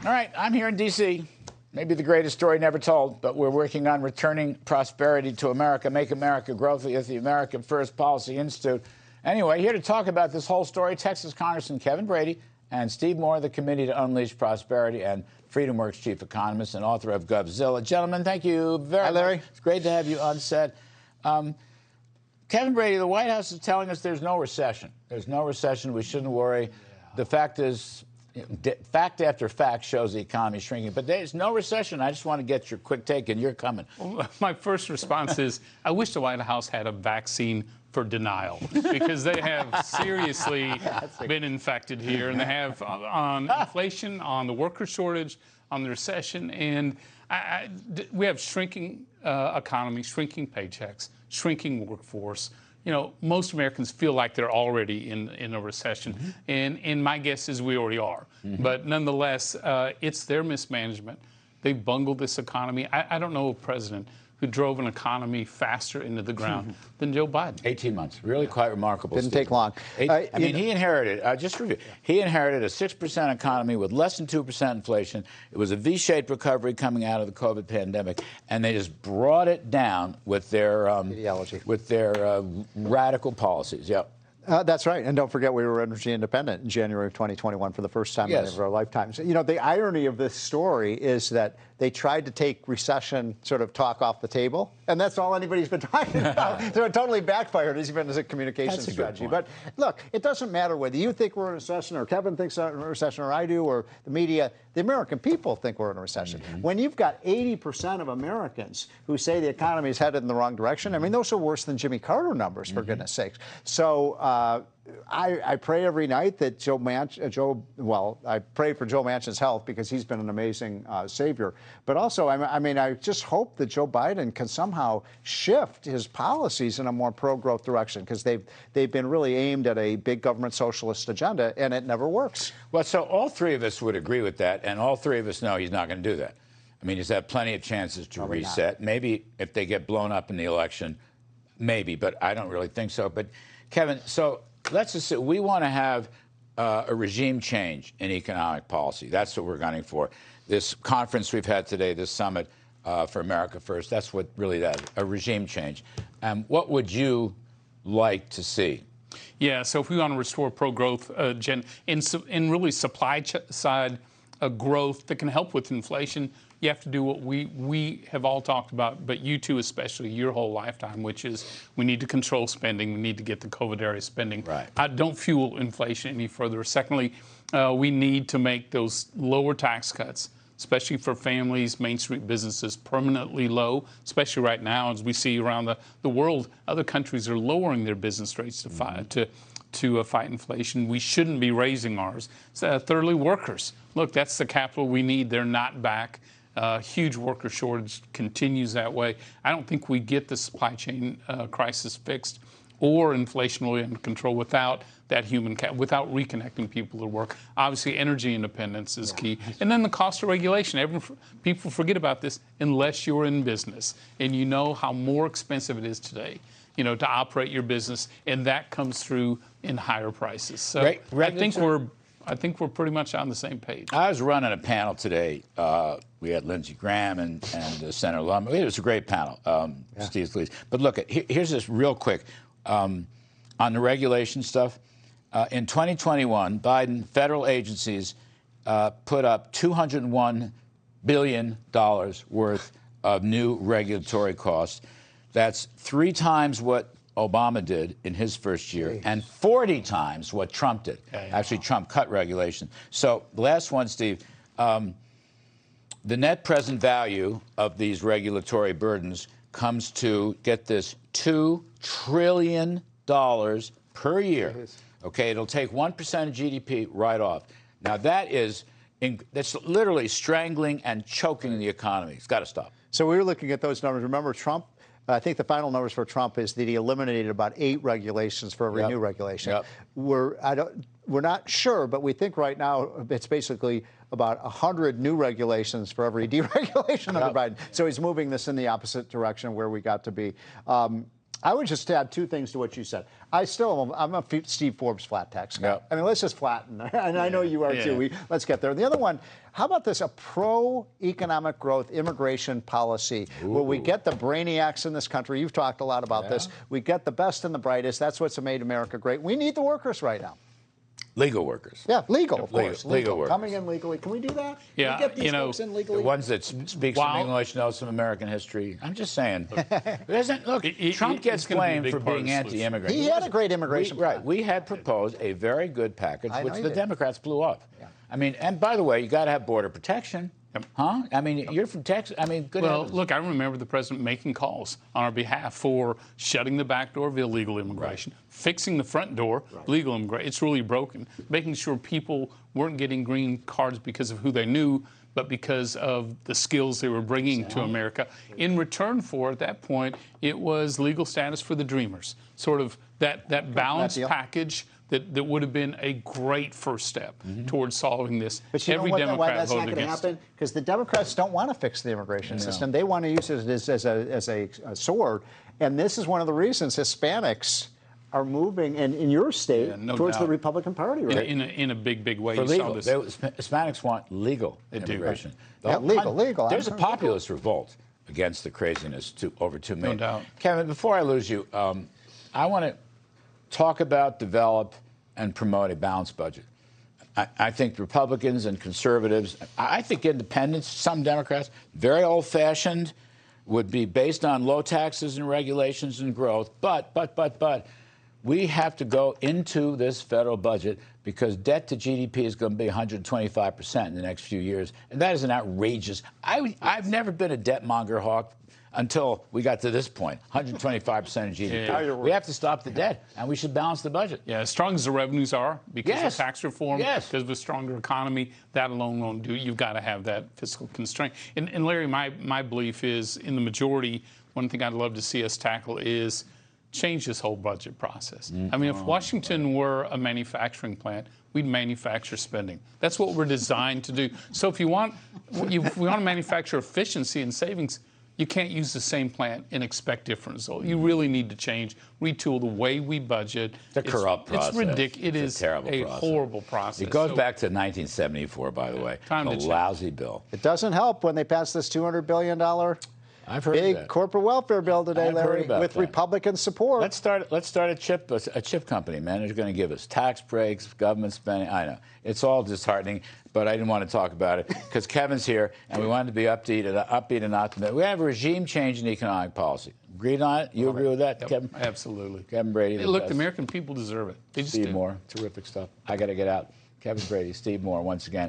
All right, I'm here in D.C. Maybe the greatest story never told, but we're working on returning prosperity to America, Make America Growthy at the American First Policy Institute. Anyway, here to talk about this whole story, Texas Congressman Kevin Brady and Steve Moore, the Committee to Unleash Prosperity and FreedomWorks chief economist and author of GovZilla. Gentlemen, thank you very much. Hi, Larry. It's great to have you on set. Kevin Brady, the White House is telling us there's no recession. There's no recession. We shouldn't worry. Yeah. The fact is, fact after fact shows the economy is shrinking. But there's no recession. I just want to get your quick take, and you're coming. Well, my first response is, I wish the White House had a vaccine for denial, because they have seriously been infected here, and they have on inflation, on the worker shortage, on the recession, and we have shrinking economy, shrinking paychecks, shrinking workforce. You know, most Americans feel like they're already in a recession, and my guess is we already are. But nonetheless, it's their mismanagement. They've bungled this economy. I don't know a president who drove an economy faster into the ground than Joe Biden. 18 months. Really quite remarkable. Didn't take long. I mean, he inherited, just review, he inherited a 6% economy with less than 2% inflation. It was a V-shaped recovery coming out of the COVID pandemic, and they just brought it down with their ideology, with their radical policies. Yep. That's right. And don't forget, we were energy independent in January of 2021 for the first time in our lifetimes. You know, the irony of this story is that they tried to take recession sort of talk off the table, and that's all anybody's been talking about. So it totally backfired, even as a communication strategy. But look, it doesn't matter whether you think we're in a recession, or Kevin thinks we're in a recession, or I do, or the media. The American people think we're in a recession. When you've got 80% of Americans who say the economy is headed in the wrong direction, I mean, those are worse than Jimmy Carter numbers, for goodness sakes. So I pray every night that I pray for Joe Manchin's health, because he's been an amazing savior. But also, I mean, I just hope that Joe Biden can somehow shift his policies in a more pro-growth direction, because they've been really aimed at a big government socialist agenda, and it never works. Well, so all three of us would agree with that, and all three of us know he's not going to do that. I mean, he's had plenty of chances to reset. Maybe if they get blown up in the election, maybe, but I don't really think so. But Kevin, so let's just say we want to have a regime change in economic policy. That's what we're gunning for. This conference we've had today, this summit for America First, that's what really that is, a regime change. What would you like to see? Yeah, so if we want to restore pro-growth, in really supply side growth that can help with inflation, you have to do what we have all talked about, but you two especially, your whole lifetime, which is we need to control spending. We need to get the COVID-era spending. Right. Don't fuel inflation any further. Secondly, we need to make those lower tax cuts, especially for families, Main Street businesses, permanently low, especially right now as we see around the world. Other countries are lowering their business rates to fight inflation. We shouldn't be raising ours. Thirdly, workers. Look, that's the capital we need. They're not back. Huge worker shortage continues that way. I don't think we get the supply chain crisis fixed or inflation really under control without that human without reconnecting people to work. Obviously, energy independence is key. And then the cost of regulation. People forget about this unless you're in business and you know how more expensive it is today, you know, to operate your business, and that comes through in higher prices. So I think we're pretty much on the same page. I was running a panel today. We had Lindsey Graham and Senator Lum. It was a great panel, Steve Scalise. But look, here's this real quick. On the regulation stuff, in 2021, Biden federal agencies put up $201 billion worth of new regulatory costs. That's 3 times what Obama did in his first year, and 40 times what Trump did. Actually, Trump cut regulation. So the last one, Steve, the net present value of these regulatory burdens comes to, get this, $2 trillion per year. Okay, it'll take 1% of GDP right off. Now that's literally strangling and choking the economy. It's got to stop. So we were looking at those numbers. Remember, Trump, I think the final numbers for Trump is that he eliminated about 8 regulations for every new regulation. We're not sure, but we think right now it's basically about 100 new regulations for every deregulation under Biden. So he's moving this in the opposite direction where we got to be. I would just add two things to what you said. I'm a Steve Forbes flat tax guy. Yep. I mean, let's just flatten. And I know you are too. Let's get there. And the other one, how about this? A pro-economic growth immigration policy where we get the brainiacs in this country. You've talked a lot about this. We get the best and the brightest. That's what's made America great. We need the workers right now. Legal workers. Yeah, legal, of course. Legal workers. Coming in legally. Can we do that? Yeah, Can we get these folks in legally? The ones that speak some English, know some American history. I'm just saying. Trump gets blamed for being anti-immigrant. He had a great immigration plan. Right. We had proposed a very good package, which the did. Democrats blew up. Yeah. I mean, and by the way, you got to have border protection. Huh? I mean, you're from Texas. I mean, good heavens. Look, I remember the president making calls on our behalf for shutting the back door of illegal immigration, fixing the front door, legal immigration. It's really broken. Making sure people weren't getting green cards because of who they knew, but because of the skills they were bringing to America. In return for, at that point, it was legal status for the dreamers. Sort of that balanced package that would have been a great first step towards solving this. But you Every know what, Democrat that's not voted going to against happen? Because the Democrats don't want to fix the immigration system. They want to use it as a sword. And this is one of the reasons Hispanics are moving, and in your state, towards the Republican Party, right? In a big way. For You legal. saw this. Hispanics want legal immigration. Legal. There's a populist revolt against the craziness over 2 million. No doubt. Kevin, before I lose you, I want to talk about, develop, and promote a balanced budget. I think Republicans and conservatives, I think independents, some Democrats, very old-fashioned, would be based on low taxes and regulations and growth. But we have to go into this federal budget because debt to GDP is going to be 125% in the next few years. And that is an outrageous. I've never been a debt monger hawk until we got to this point, 125% of GDP. We have to stop the debt, and we should balance the budget. Yeah, as strong as the revenues are, because of tax reform, because of a stronger economy, that alone won't do. You've got to have that fiscal constraint. And Larry, my belief is, in the majority, one thing I'd love to see us tackle is change this whole budget process. I mean, if Washington were a manufacturing plant, we'd manufacture spending. That's what we're designed to do. So if we want to manufacture efficiency and savings, you can't use the same plant and expect different results. You really need to change, retool the way we budget. It's a corrupt process. It's ridiculous. It is a terrible process. Horrible process. It goes back to 1974, by the way. Time to a change. lousy bill. It doesn't help when they pass this $200 billion I've heard big corporate welfare bill today, Larry, with that. Republican support. Let's start a chip company, man. They're going to give us tax breaks, government spending. I know it's all disheartening, but I didn't want to talk about it because Kevin's here, and we wanted to be upbeat and optimistic. We have a regime change in economic policy. Agreed on it? You agree with that, Kevin? Absolutely. Kevin Brady. Look, the American people deserve it. They just Steve do. Moore, terrific stuff. I got to get out. Kevin Brady, Steve Moore, once again.